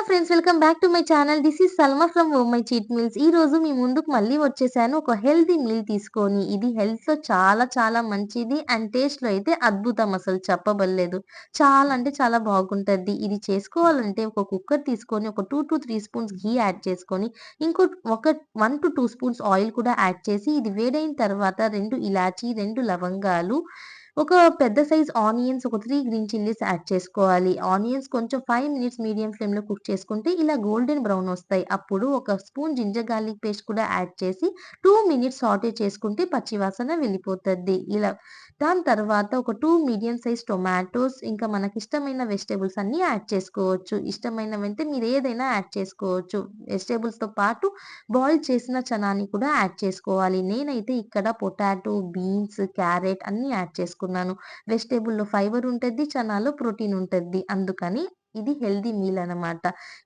Friends, welcome back to my channel. This is Salma from home my cheat meals. ఈ రోజు మీ ముందుకు మళ్ళీ వచ్చేసాను ఒక హెల్తీ మీల్ తీసుకొని. ఇది హెల్త్‌లో చాలా చాలా మంచిది అండ్ టేస్ట్‌లో అయితే అద్భుతం, అసలు చెప్పబల్లేదు. చాలా అంటే చాలా బాగుంటది. ఇది చేసుకోవాలంటే ఒక కుక్కర్ తీసుకొని ఒక 2-3 స్పూన్స్ ఘీ యాడ్ చేసుకొని, ఒక 1-2 స్పూన్స్ ఆయిల్ కూడా యాడ్ చేసి, ఇది వేడైన తర్వాత 2 ఇలాచీ, 2 లవంగాలు, ఒక పెద్ద సైజ్ ఆనియన్స్, ఒక 3 గ్రీన్ చిల్లీస్ యాడ్ చేసుకోవాలి. ఆనియన్స్ కొంచెం 5 మినిట్స్ మీడియం ఫ్లేమ్‌లో కుక్ చేసుకుంటే ఇలా గోల్డెన్ బ్రౌన్ వస్తాయి. అప్పుడు ఒక స్పూన్ జింజర్ గార్లిక్ పేస్ట్ కూడా యాడ్ చేసి 2 మినిట్స్ సాటే చేసుకుంటే పచ్చి వాసన వెళ్ళిపోతది. దాని తర్వాత ఒక 2 మీడియం సైజ్ టొమాటోస్, ఇంకా మనకిష్టమైన వెజిటబుల్స్ అన్నీ యాడ్ చేసుకోవచ్చు. ఇష్టమైనవంటే మీరు ఏదైనా యాడ్ చేసుకోవచ్చు. వెజిటబుల్స్‌తో పాటు బాయిల్ చేసిన చనాని కూడా యాడ్ చేసుకోవాలి. నేనైతే ఇక్కడ పొటాటో, బీన్స్, క్యారెట్ అన్నీ యాడ్ చేసుకున్నాను. వెజిటబుల్‌లో ఫైబర్ ఉంటది. చనాలో ప్రోటీన్ ఉంటది. అందుకని ఇది హెల్తీ మీల్ అనమాట.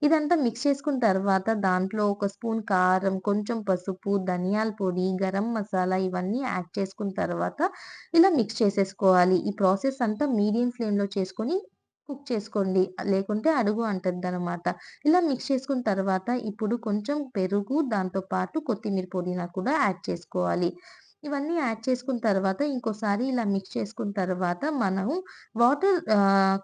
ఇదంతా మిక్స్ చేసుకున్న తర్వాత దాంట్లో ఒక స్పూన్ కారం, కొంచెం పసుపు, ధనియాల పొడి, గరం మసాలా ఇవన్నీ యాడ్ చేసుకున్న తర్వాత ఇలా మిక్స్ చేసేసుకోవాలి. ఈ ప్రాసెస్ అంతా మీడియం ఫ్లేమ్‌లో చేసుకొని కుక్ చేసుకోండి. లేకుంటే అడుగు అంటద్దనమాట. ఇలా మిక్స్ చేసుకున్న తర్వాత ఇప్పుడు కొంచెం పెరుగు, దాంతో పాటు కొత్తిమీర పుదీనా కూడా యాడ్ చేసుకోవాలి. ఇవన్నీ యాడ్ చేసుకున్న తర్వాత ఇంకోసారి ఇలా మిక్స్ చేసుకున్న తర్వాత మనము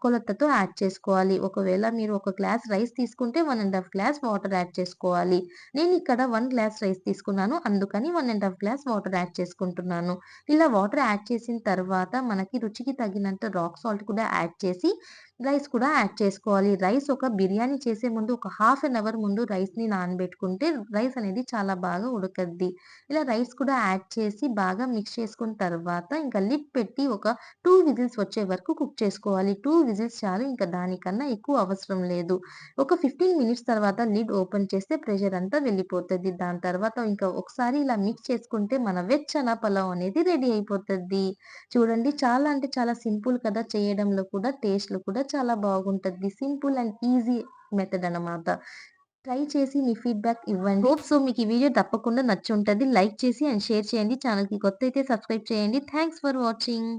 కొలతతో యాడ్ చేసుకోవాలి. ఒకవేళ మీరు ఒక గ్లాస్ రైస్ తీసుకుంటే 1 ½ గ్లాస్ వాటర్ యాడ్ చేసుకోవాలి. నేనిక్కడ 1 గ్లాస్ రైస్ తీసుకున్నాను. అందుకని 1 ½ గ్లాస్ వాటర్ యాడ్ చేసుకుంటున్నాను. ఇలా వాటర్ యాడ్ చేసిన తర్వాత మనకి రుచికి తగినంత రాక్ సాల్ట్ కూడా యాడ్ చేసి రైస్ కూడా యాడ్ చేసుకోవాలి. రైస్ ఒక బిర్యానీ చేసే ముందు ఒక హాఫ్ అన్ అవర్ ముందు రైస్‌ని నానబెట్టుకుంటే రైస్ అనేది చాలా బాగా ఉడకద్ది. ఇలా రైస్ కూడా యాడ్ చేసి బాగా మిక్స్ చేసుకున్న తర్వాత ఇంకా లిడ్ పెట్టి ఒక 2 విజిల్స్ వచ్చే వరకు కుక్ చేసుకోవాలి. 2 విజిల్స్ చాలు. ఇంకా దానికన్నా ఎక్కువ అవసరం లేదు. ఒక 15 మినిట్స్ తర్వాత లిడ్ ఓపెన్ చేస్తే ప్రెషర్ అంతా వెళ్ళిపోతది. దాని తర్వాత ఇంకా ఒకసారి ఇలా మిక్స్ చేసుకుంటే మన వెజ్ చనా పలావ్ అనేది రెడీ అయిపోతది. చూడండి, చాలా అంటే చాలా సింపుల్ కదా! చేయడంలో కూడా, టేస్ట్‌లో కూడా చాలా బాగుంటది. సింపుల్ అండ్ ఈజీ మెథడ్ అన్నమాట. ట్రై చేసి మీ ఫీడ్‌బ్యాక్ ఇవ్వండి. హోప్ సో మీకు ఈ వీడియో తప్పకుండా నచ్చుంటది. లైక్ చేసి అండ్ షేర్ చేయండి. ఛానెల్‌కి కొత్తయితే సబ్స్క్రైబ్ చేయండి. Thanks for watching.